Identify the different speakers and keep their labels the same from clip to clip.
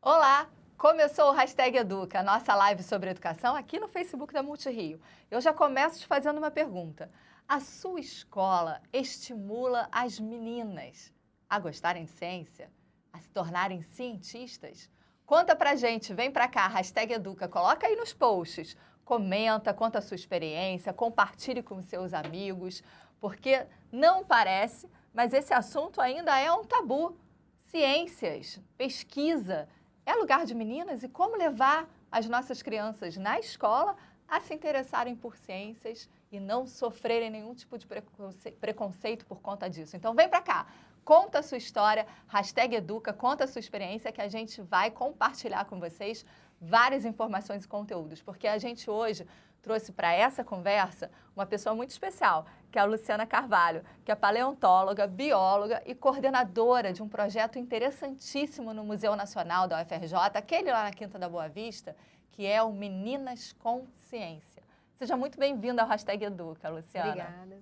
Speaker 1: Olá! Começou o Hashtag Educa, a nossa live sobre educação aqui no Facebook da Multirio. Eu já começo te fazendo uma pergunta. A sua escola estimula as meninas a gostarem de ciência? A se tornarem cientistas? Conta pra gente, vem pra cá, Hashtag Educa, coloca aí nos posts. Comenta, conta a sua experiência, compartilhe com seus amigos, porque não parece, mas esse assunto ainda é um tabu. Ciências, pesquisa, é lugar de meninas e como levar as nossas crianças na escola a se interessarem por ciências e não sofrerem nenhum tipo de preconceito por conta disso. Então vem pra cá, conta a sua história, Hashtag Educa, conta a sua experiência que a gente vai compartilhar com vocês várias informações e conteúdos, porque a gente hoje trouxe para essa conversa uma pessoa muito especial, que é a Luciana Carvalho, que é paleontóloga, bióloga e coordenadora de um projeto interessantíssimo no Museu Nacional da UFRJ, aquele lá na Quinta da Boa Vista, que é o Meninas com Ciência. Seja muito bem-vinda ao Hashtag Educa, Luciana.
Speaker 2: Obrigada,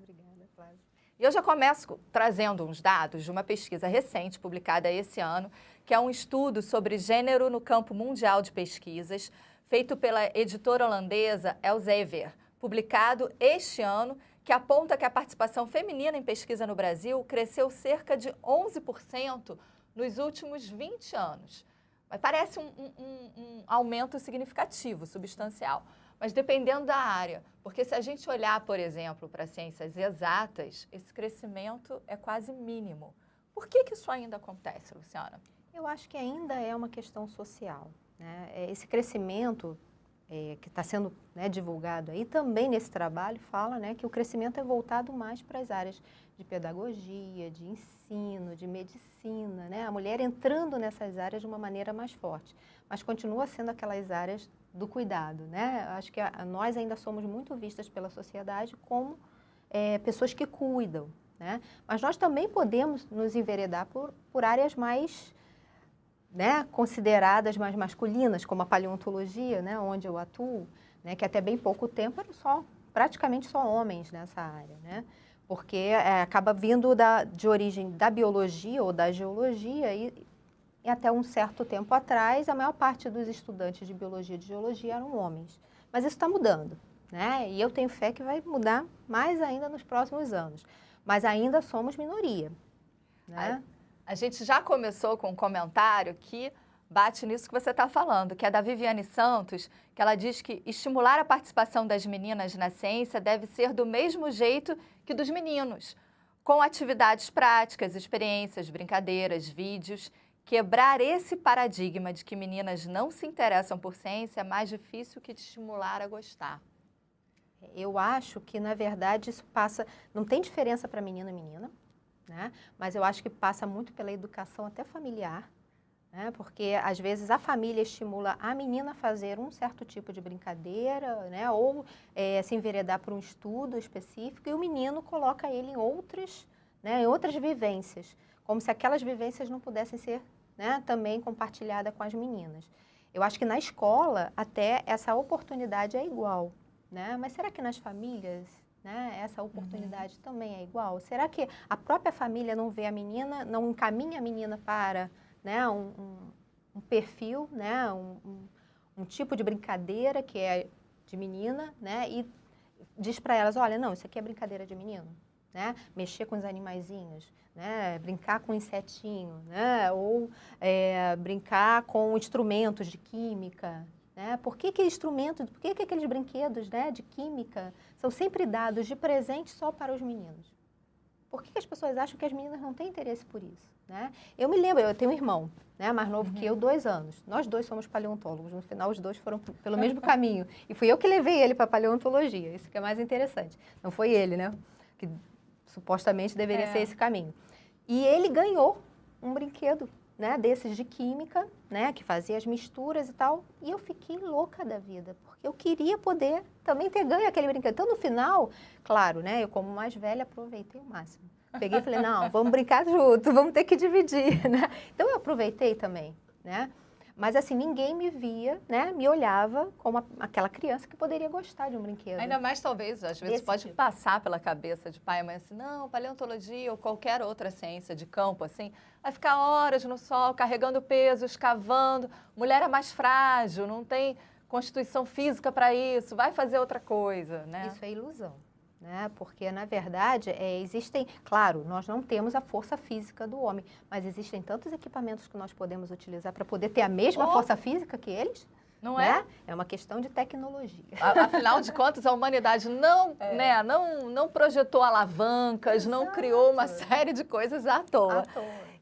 Speaker 2: Flávia.
Speaker 1: E eu já começo trazendo uns dados de uma pesquisa recente, publicada esse ano, que é um estudo sobre gênero no campo mundial de pesquisas, feito pela editora holandesa Elsevier, publicado este ano, que aponta que a participação feminina em pesquisa no Brasil cresceu cerca de 11% nos últimos 20 anos. Mas parece um aumento significativo, substancial. Mas dependendo da área, porque se a gente olhar, por exemplo, para ciências exatas, esse crescimento é quase mínimo. Por que isso ainda acontece, Luciana?
Speaker 2: Eu acho que ainda é uma questão social, né? Esse crescimento que está sendo, né, divulgado aí, também nesse trabalho fala, né, que o crescimento é voltado mais para as áreas de pedagogia, de ensino, de medicina, né? A mulher entrando nessas áreas de uma maneira mais forte, mas continua sendo aquelas áreas do cuidado, né? Acho que nós ainda somos muito vistas pela sociedade como pessoas que cuidam, né? Mas nós também podemos nos enveredar por áreas mais, né, consideradas mais masculinas, como a paleontologia, né, onde eu atuo, né, que até bem pouco tempo eram praticamente só homens nessa área, né? Porque acaba vindo de origem da biologia ou da geologia e até um certo tempo atrás, a maior parte dos estudantes de biologia e de geologia eram homens. Mas isso está mudando, né? E eu tenho fé que vai mudar mais ainda nos próximos anos. Mas ainda somos minoria, né?
Speaker 1: A gente já começou com um comentário que bate nisso que você está falando, que é da Viviane Santos, que ela diz que estimular a participação das meninas na ciência deve ser do mesmo jeito que dos meninos, com atividades práticas, experiências, brincadeiras, vídeos. Quebrar esse paradigma de que meninas não se interessam por ciência é mais difícil que de estimular a gostar.
Speaker 2: Eu acho que, na verdade, isso passa... Não tem diferença para menino e menina, né? Mas eu acho que passa muito pela educação até familiar, né? Porque, às vezes, a família estimula a menina a fazer um certo tipo de brincadeira, né? Ou se enveredar por um estudo específico, e o menino coloca ele em outras, né, em outras vivências, como se aquelas vivências não pudessem ser, né, também compartilhadas com as meninas. Eu acho que na escola até essa oportunidade é igual, né? Mas será que nas famílias, né, essa oportunidade também é igual? Será que a própria família não vê a menina, não encaminha a menina para, né, um perfil, né, um tipo de brincadeira que é de menina, né, e diz para elas, olha, não, isso aqui é brincadeira de menino, né? Mexer com os animaizinhos, né? Brincar com insetinho, né? Ou brincar com instrumentos de química, né? Por que aqueles brinquedos, né, de química são sempre dados de presente só para os meninos? Por que as pessoas acham que as meninas não têm interesse por isso, né? Eu me lembro, eu tenho um irmão, né, mais novo que eu, 2 anos. Nós dois somos paleontólogos, no final os dois foram pelo mesmo caminho. E fui eu que levei ele para a paleontologia, isso que é mais interessante. Não foi ele, né? Que supostamente deveria ser esse caminho. E ele ganhou um brinquedo, né, desses de química, né, que fazia as misturas e tal, e eu fiquei louca da vida, porque eu queria poder também ter ganho aquele brinquedo. Então, no final, claro, né, eu como mais velha aproveitei o máximo. Peguei e falei, não, vamos brincar junto, vamos ter que dividir, né? Então, eu aproveitei também, né? Mas assim, ninguém me via, né? Me olhava como aquela criança que poderia gostar de um brinquedo.
Speaker 1: Ainda mais, talvez, às vezes
Speaker 2: Desse
Speaker 1: pode
Speaker 2: tipo.
Speaker 1: passar pela cabeça de pai e mãe assim, não, paleontologia ou qualquer outra ciência de campo, assim, vai ficar horas no sol, carregando peso, escavando, mulher é mais frágil, não tem constituição física para isso, vai fazer outra coisa, né?
Speaker 2: Isso é ilusão. Né? Porque, na verdade, existem... Claro, nós não temos a força física do homem, mas existem tantos equipamentos que nós podemos utilizar para poder ter a mesma força física que eles.
Speaker 1: Não
Speaker 2: né?
Speaker 1: é?
Speaker 2: É uma questão de tecnologia.
Speaker 1: Afinal de contas, a humanidade não projetou alavancas, não criou uma série de coisas à toa.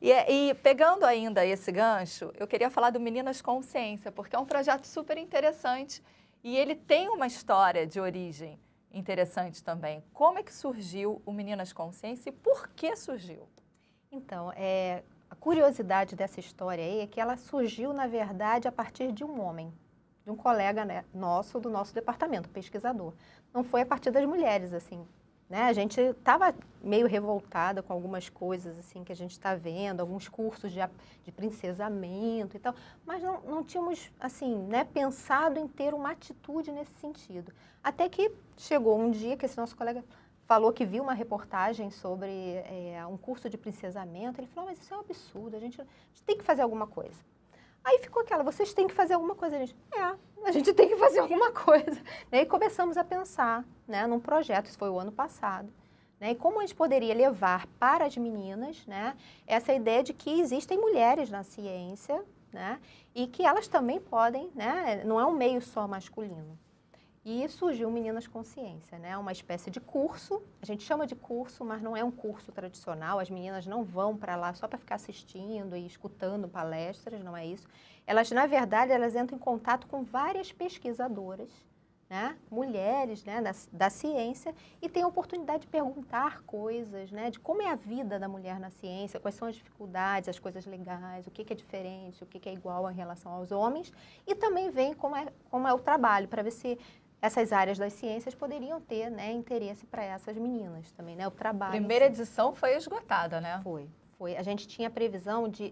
Speaker 1: E pegando ainda esse gancho, eu queria falar do Meninas com Ciência, porque é um projeto super interessante e ele tem uma história de origem interessante também. Como é que surgiu o Meninas com Ciência e por que surgiu?
Speaker 2: Então, a curiosidade dessa história aí é que ela surgiu, na verdade, a partir de um homem, de um colega, né, do nosso departamento, pesquisador. Não foi a partir das mulheres, assim, né? A gente estava meio revoltada com algumas coisas, assim, que a gente está vendo, alguns cursos de princesamento e tal, mas não tínhamos, assim, né, pensado em ter uma atitude nesse sentido. Até que chegou um dia que esse nosso colega falou que viu uma reportagem sobre um curso de princesamento. Ele falou, mas isso é um absurdo, a gente tem que fazer alguma coisa. Aí ficou aquela, vocês têm que fazer alguma coisa, gente. A gente tem que fazer alguma coisa. E começamos a pensar, né, num projeto, isso foi o ano passado, né, e como a gente poderia levar para as meninas, né, essa ideia de que existem mulheres na ciência, né, e que elas também podem, né, não é um meio só masculino. E surgiu Meninas com Ciência, né? Uma espécie de curso, a gente chama de curso, mas não é um curso tradicional, as meninas não vão para lá só para ficar assistindo e escutando palestras, não é isso. Elas, na verdade, elas entram em contato com várias pesquisadoras, né? Mulheres, né? da ciência, e têm a oportunidade de perguntar coisas, né? De como é a vida da mulher na ciência, quais são as dificuldades, as coisas legais, o que é diferente, o que é igual em relação aos homens, e também veem como é o trabalho, para ver se essas áreas das ciências poderiam ter, né, interesse para essas meninas também, né, o trabalho.
Speaker 1: Primeira edição foi esgotada, né?
Speaker 2: Foi. A gente tinha a previsão de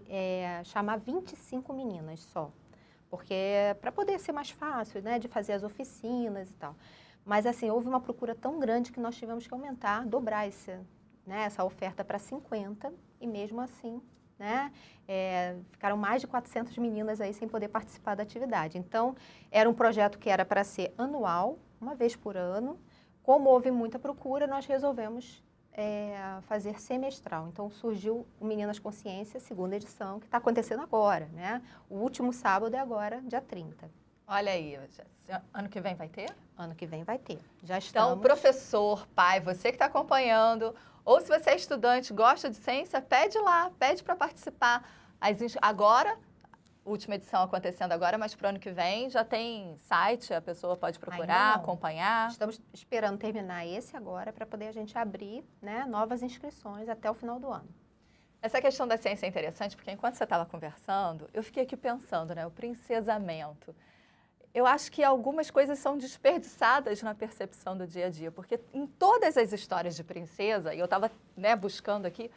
Speaker 2: chamar 25 meninas só, porque para poder ser mais fácil, né, de fazer as oficinas e tal. Mas assim, houve uma procura tão grande que nós tivemos que aumentar, dobrar essa oferta para 50 e mesmo assim, né, ficaram mais de 400 meninas aí sem poder participar da atividade. Então, era um projeto que era para ser anual, uma vez por ano. Como houve muita procura, nós resolvemos fazer semestral. Então, surgiu o Meninas com Ciência, segunda edição, que está acontecendo agora, né? O último sábado é agora, dia 30.
Speaker 1: Olha aí, ano que vem vai ter?
Speaker 2: Ano que vem vai ter. Já estamos...
Speaker 1: Então, professor, pai, você que está acompanhando, ou se você é estudante, gosta de ciência, pede lá, pede para participar. Agora, última edição acontecendo agora, mas para o ano que vem já tem site, a pessoa pode procurar, acompanhar.
Speaker 2: Estamos esperando terminar esse agora para poder a gente abrir, né, novas inscrições até o final do ano.
Speaker 1: Essa questão da ciência é interessante, porque enquanto você estava conversando, eu fiquei aqui pensando, né, o princesamento. Eu acho que algumas coisas são desperdiçadas na percepção do dia a dia, porque em todas as histórias de princesa, e eu estava, né, buscando aqui,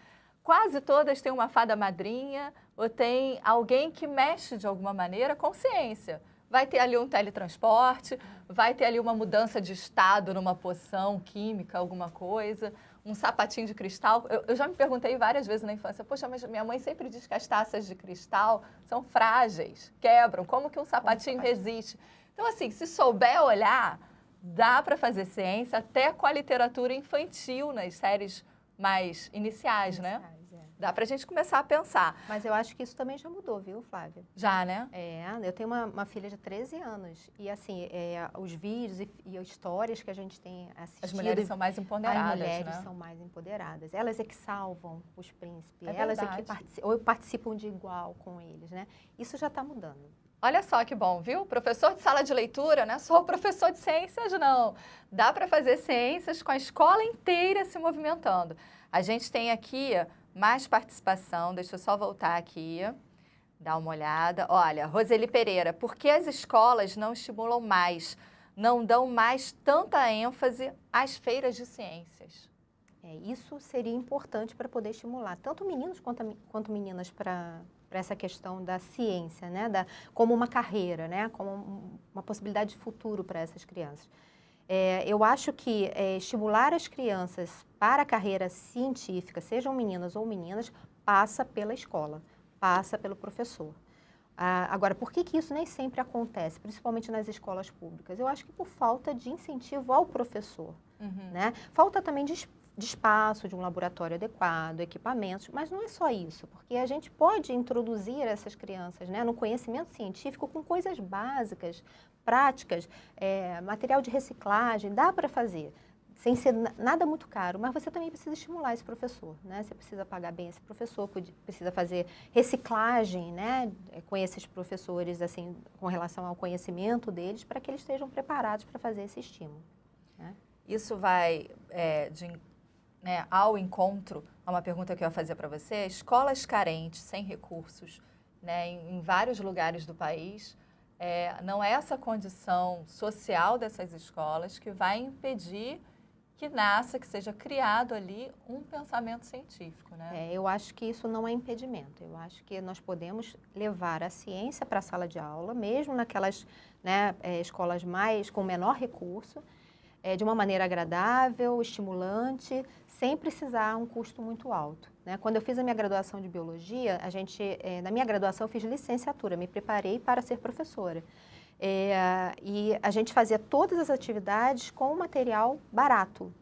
Speaker 1: quase todas têm uma fada madrinha ou tem alguém que mexe de alguma maneira com ciência. Vai ter ali um teletransporte, vai ter ali uma mudança de estado numa poção química, alguma coisa, um sapatinho de cristal. Eu já me perguntei várias vezes na infância, poxa, mas minha mãe sempre diz que as taças de cristal são frágeis, quebram, como que um sapatinho resiste? Então, assim, se souber olhar, dá para fazer ciência até com a literatura infantil nas séries mais iniciais, né? Dá pra gente começar a pensar.
Speaker 2: Mas eu acho que isso também já mudou, viu, Flávia?
Speaker 1: Já, né?
Speaker 2: Eu tenho uma filha de 13 anos e, assim, os vídeos e histórias que a gente tem assistido...
Speaker 1: As mulheres são mais empoderadas,
Speaker 2: As mulheres,
Speaker 1: né?
Speaker 2: são mais empoderadas. Elas é que salvam os príncipes.
Speaker 1: É
Speaker 2: elas
Speaker 1: verdade.
Speaker 2: É que participam de igual com eles, né? Isso já está mudando.
Speaker 1: Olha só que bom, viu? Professor de sala de leitura, não é só o professor de ciências, não. Dá para fazer ciências com a escola inteira se movimentando. A gente tem aqui mais participação, deixa eu só voltar aqui, dar uma olhada. Olha, Roseli Pereira, por que as escolas não estimulam mais, não dão mais tanta ênfase às feiras de ciências?
Speaker 2: Isso seria importante para poder estimular tanto meninos quanto meninas para para essa questão da ciência, né? Como uma carreira, né? Como uma possibilidade de futuro para essas crianças. Eu acho que estimular as crianças para a carreira científica, sejam meninas ou meninas, passa pela escola, passa pelo professor. Agora, por que isso nem sempre acontece, principalmente nas escolas públicas? Eu acho que por falta de incentivo ao professor, né? Falta também de espaço, de um laboratório adequado, equipamentos, mas não é só isso, porque a gente pode introduzir essas crianças, né, no conhecimento científico com coisas básicas, práticas, material de reciclagem, dá para fazer, sem ser nada muito caro, mas você também precisa estimular esse professor, né? Você precisa pagar bem esse professor, precisa fazer reciclagem, né, com esses professores, assim, com relação ao conhecimento deles, para que eles estejam preparados para fazer esse estímulo, né?
Speaker 1: Isso vai ao encontro a uma pergunta que eu ia fazer para você. Escolas carentes, sem recursos, né, em vários lugares do país, não é essa condição social dessas escolas que vai impedir que nasça, que seja criado ali um pensamento científico, né?
Speaker 2: Eu acho que isso não é impedimento. Eu acho que nós podemos levar a ciência para a sala de aula, mesmo naquelas, né, escolas com menor recurso, de uma maneira agradável, estimulante, sem precisar um custo muito alto, né? Quando eu fiz a minha graduação de biologia, na minha graduação eu fiz licenciatura, me preparei para ser professora. E a gente fazia todas as atividades com material barato,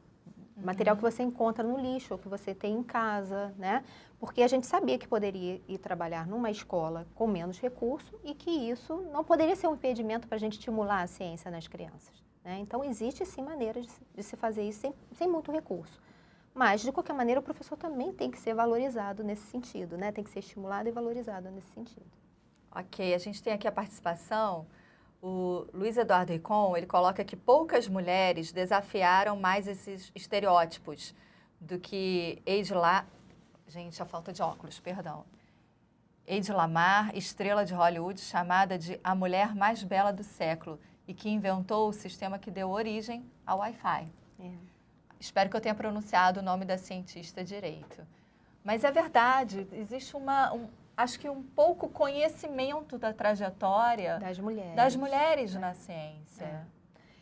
Speaker 2: material que você encontra no lixo, ou que você tem em casa, né? Porque a gente sabia que poderia ir trabalhar numa escola com menos recurso e que isso não poderia ser um impedimento para a gente estimular a ciência nas crianças, né? Então, existe sim maneira de se fazer isso sem muito recurso. Mas, de qualquer maneira, o professor também tem que ser valorizado nesse sentido, né? Tem que ser estimulado e valorizado nesse sentido.
Speaker 1: Ok, a gente tem aqui a participação. O Luiz Eduardo Ricon, ele coloca que poucas mulheres desafiaram mais esses estereótipos do que Gente, a falta de óculos, perdão. Hedy Lamarr, estrela de Hollywood, chamada de a mulher mais bela do século e que inventou o sistema que deu origem ao Wi-Fi. Espero que eu tenha pronunciado o nome da cientista direito. Mas é verdade, existe acho que um pouco conhecimento da trajetória das mulheres na ciência.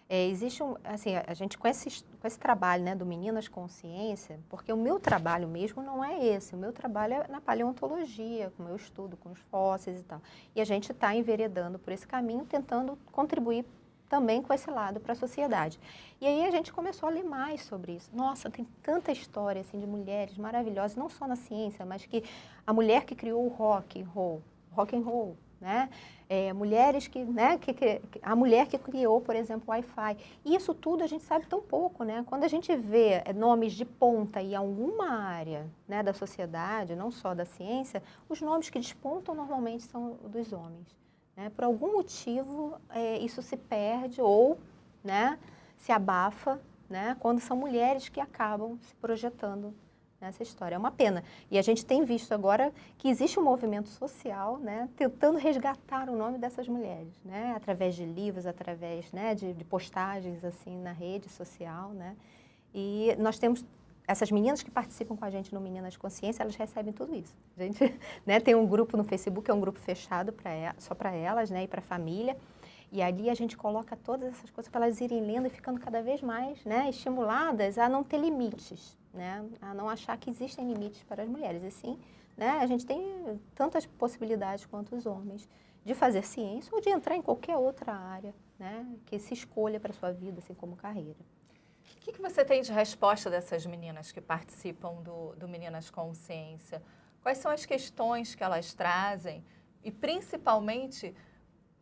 Speaker 2: Existe assim, a gente com esse trabalho, né, do Meninas com Ciência, porque o meu trabalho mesmo não é esse, o meu trabalho é na paleontologia, com o meu estudo, com os fósseis e tal. E a gente está enveredando por esse caminho, tentando contribuir também com esse lado para a sociedade. E aí a gente começou a ler mais sobre isso. Nossa, tem tanta história assim, de mulheres maravilhosas, não só na ciência, mas que a mulher que criou o rock and roll, né? Mulheres a mulher que criou, por exemplo, o Wi-Fi. E isso tudo a gente sabe tão pouco, né? Quando a gente vê nomes de ponta em alguma área, né, da sociedade, não só da ciência, os nomes que despontam normalmente são dos homens. Por algum motivo, isso se perde ou, né, se abafa, né, quando são mulheres que acabam se projetando nessa história. É uma pena. E a gente tem visto agora que existe um movimento social, né, tentando resgatar o nome dessas mulheres, né, através de livros, através, né, de postagens assim, na rede social. Né, e nós temos essas meninas que participam com a gente no Meninas com Ciência, elas recebem tudo isso. A gente, né, tem um grupo no Facebook, é um grupo fechado só para elas, né, e para a família. E ali a gente coloca todas essas coisas para elas irem lendo e ficando cada vez mais, né, estimuladas a não ter limites, né, a não achar que existem limites para as mulheres. E sim, né, a gente tem tantas possibilidades quanto os homens de fazer ciência ou de entrar em qualquer outra área, né, que se escolha para a sua vida, assim como carreira.
Speaker 1: O que você tem de resposta dessas meninas que participam do Meninas com Ciência? Quais são as questões que elas trazem e, principalmente,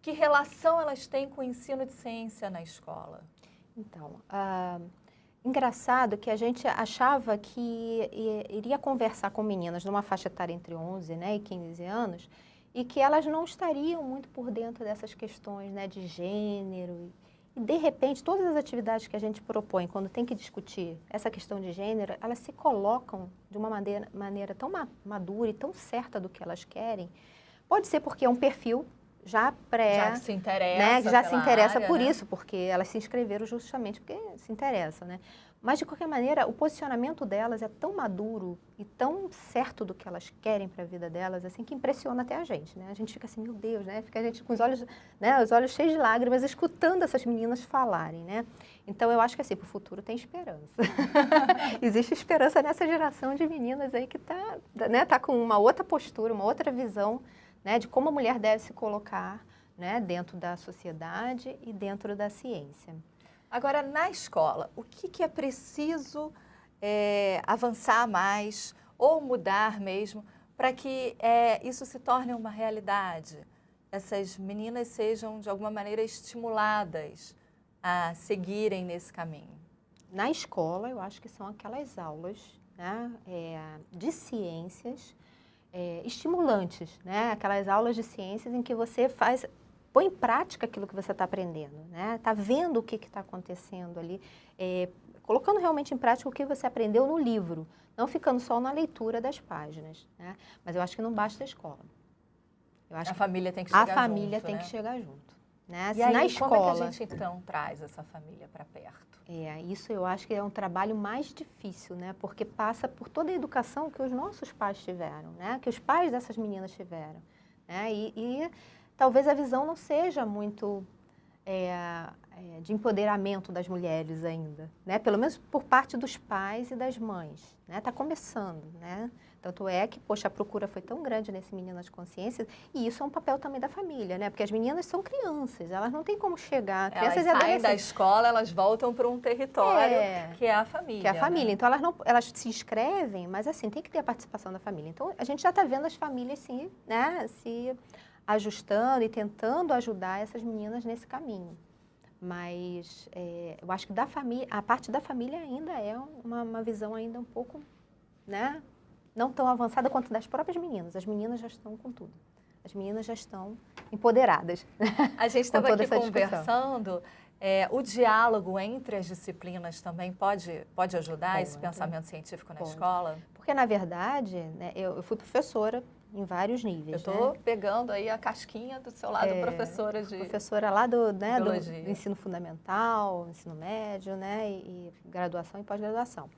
Speaker 1: que relação elas têm com o ensino de ciência na escola?
Speaker 2: Então, engraçado que a gente achava que iria conversar com meninas numa faixa etária entre 11, né, e 15 anos e que elas não estariam muito por dentro dessas questões, né, de gênero. E, de repente, todas as atividades que a gente propõe, quando tem que discutir essa questão de gênero, elas se colocam de uma maneira tão madura e tão certa do que elas querem. Pode ser porque é um perfil já
Speaker 1: já se interessa,
Speaker 2: né, já se interessa
Speaker 1: área,
Speaker 2: por
Speaker 1: né?
Speaker 2: isso, porque elas se inscreveram justamente porque se interessam, né? Mas, de qualquer maneira, o posicionamento delas é tão maduro e tão certo do que elas querem para a vida delas, assim, que impressiona até a gente, né? A gente fica assim, meu Deus, né? Fica a gente com os olhos, né, os olhos cheios de lágrimas, escutando essas meninas falarem, né? Então, eu acho que, assim, para o futuro tem esperança. Existe esperança nessa geração de meninas aí que tá com uma outra postura, uma outra visão, né, de como a mulher deve se colocar, né, dentro da sociedade e dentro da ciência.
Speaker 1: Agora, na escola, o que é preciso avançar mais ou mudar mesmo para que isso se torne uma realidade? Essas meninas sejam, de alguma maneira, estimuladas a seguirem nesse caminho?
Speaker 2: Na escola, eu acho que são aquelas aulas, né, de ciências estimulantes, né? Aquelas aulas de ciências em que você põe em prática aquilo que você está aprendendo, né? Está vendo o que está acontecendo ali, colocando realmente em prática o que você aprendeu no livro, não ficando só na leitura das páginas, né? Mas eu acho que não basta a escola. Eu acho
Speaker 1: a família tem que chegar junto,
Speaker 2: A família tem
Speaker 1: né?
Speaker 2: que chegar junto, né?
Speaker 1: E aí,
Speaker 2: na escola,
Speaker 1: como é que a gente, então, traz essa família para perto?
Speaker 2: Isso eu acho que é um trabalho mais difícil, né? Porque passa por toda a educação que os nossos pais tiveram, né? Que os pais dessas meninas tiveram, né? E talvez a visão não seja muito de empoderamento das mulheres ainda, né? Pelo menos por parte dos pais e das mães, né? Tá começando, né? Tanto é que, poxa, a procura foi tão grande nesse Meninas Consciências, e isso é um papel também da família, né? Porque as meninas são crianças, elas não têm como chegar. Crianças
Speaker 1: Elas saem da escola, elas voltam para um território que é a família.
Speaker 2: Que é a família.
Speaker 1: Né?
Speaker 2: Então, elas se inscrevem, mas assim, tem que ter a participação da família. Então, a gente já está vendo as famílias se ajustando e tentando ajudar essas meninas nesse caminho. Mas eu acho que a parte da família ainda é uma visão ainda um pouco, né, não tão avançada quanto das próprias meninas. As meninas já estão com tudo. As meninas já estão empoderadas.
Speaker 1: A gente estava aqui conversando, o diálogo entre as disciplinas também pode ajudar esse pensamento científico na escola?
Speaker 2: Porque, na verdade, né, eu fui professora em vários níveis.
Speaker 1: Eu estou pegando aí a casquinha do seu lado,
Speaker 2: professora lá do ensino fundamental, ensino médio, né, e graduação e pós-graduação.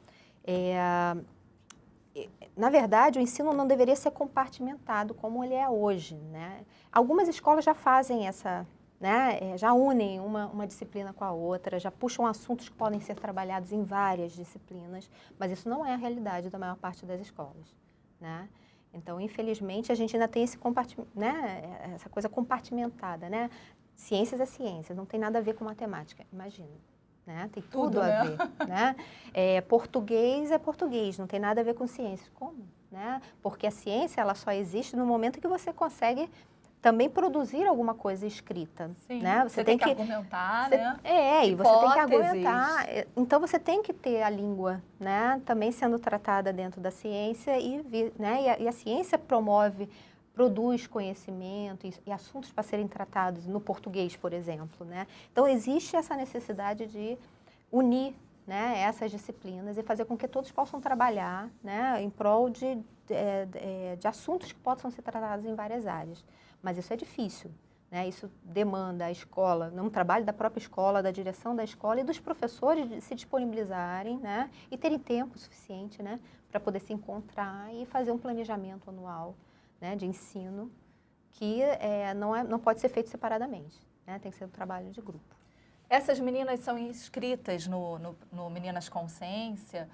Speaker 2: Na verdade, o ensino não deveria ser compartimentado como ele é hoje, né? Algumas escolas já fazem né, já unem uma disciplina com a outra, já puxam assuntos que podem ser trabalhados em várias disciplinas, mas isso não é a realidade da maior parte das escolas, né? Então, infelizmente, a gente ainda tem essa coisa compartimentada, né? Ciências é ciência, não tem nada a ver com matemática, imagina. Né? Tem tudo a ver, né? Português é português, não tem nada a ver com ciências. Como? Né? Porque a ciência ela só existe no momento que você consegue também produzir alguma coisa escrita.
Speaker 1: Sim,
Speaker 2: né?
Speaker 1: Você tem que argumentar, né?
Speaker 2: E você tem que argumentar. Então, você tem que ter a língua, né, também sendo tratada dentro da ciência né, e a ciência produz conhecimento e assuntos para serem tratados no português, por exemplo, né? Então, existe essa necessidade de unir, né, essas disciplinas e fazer com que todos possam trabalhar, né, em prol de assuntos que possam ser tratados em várias áreas. Mas isso é difícil, né? Isso demanda a escola, um trabalho da própria escola, da direção da escola e dos professores de se disponibilizarem, né, e terem tempo suficiente, né, para poder se encontrar e fazer um planejamento anual, né, de ensino que não pode ser feito separadamente, né? Tem que ser um trabalho de grupo.
Speaker 1: Essas meninas são inscritas no Meninas Consciência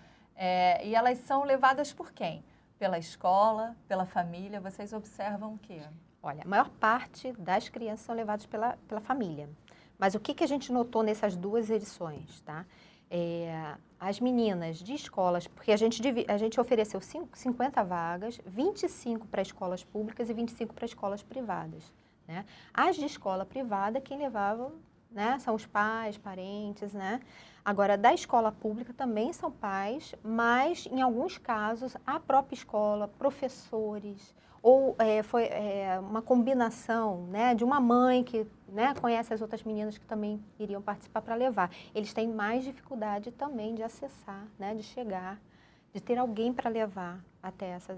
Speaker 1: e elas são levadas por quem? Pela escola, pela família? Vocês observam o quê?
Speaker 2: Olha, a maior parte das crianças são levadas pela família. Mas o que a gente notou nessas duas edições, tá? As meninas de escolas, porque a gente ofereceu 50 vagas, 25 para escolas públicas e 25 para escolas privadas, né? As de escola privada, quem levava, né, são os pais, parentes, né? Agora, da escola pública também são pais, mas em alguns casos a própria escola, professores, ou foi uma combinação, né, de uma mãe que, né, conhece as outras meninas que também iriam participar para levar. Eles têm mais dificuldade também de acessar, né, de chegar, de ter alguém para levar até essas...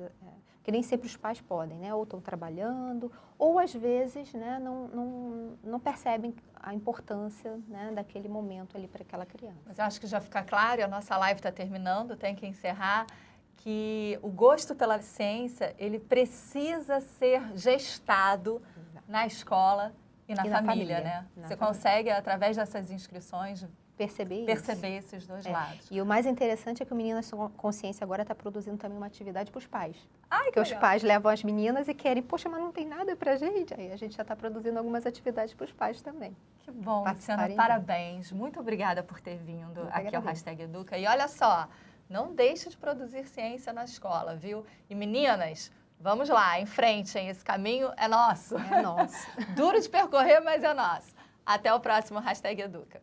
Speaker 2: Porque nem sempre os pais podem, né? Ou estão trabalhando, ou às vezes, né, não percebem a importância, né, daquele momento ali para aquela criança.
Speaker 1: Mas eu acho que já fica claro, e a nossa live está terminando, tem que encerrar, que o gosto pela ciência, ele precisa ser gestado na escola e na família, né? Você consegue, através dessas inscrições, perceber esses dois lados.
Speaker 2: E o mais interessante é que o Meninas com Consciência agora está produzindo também uma atividade para os pais.
Speaker 1: Porque
Speaker 2: os pais levam as meninas e querem, poxa, mas não tem nada pra gente. Aí a gente já está produzindo algumas atividades para os pais também.
Speaker 1: Que bom, Luciana, parabéns. Muito obrigada por ter vindo aqui ao Hashtag Educa. E olha só, não deixe de produzir ciência na escola, viu? E meninas, vamos lá, em frente, hein? Esse caminho é nosso.
Speaker 2: É nosso.
Speaker 1: Duro de percorrer, mas é nosso. Até o próximo Hashtag Educa.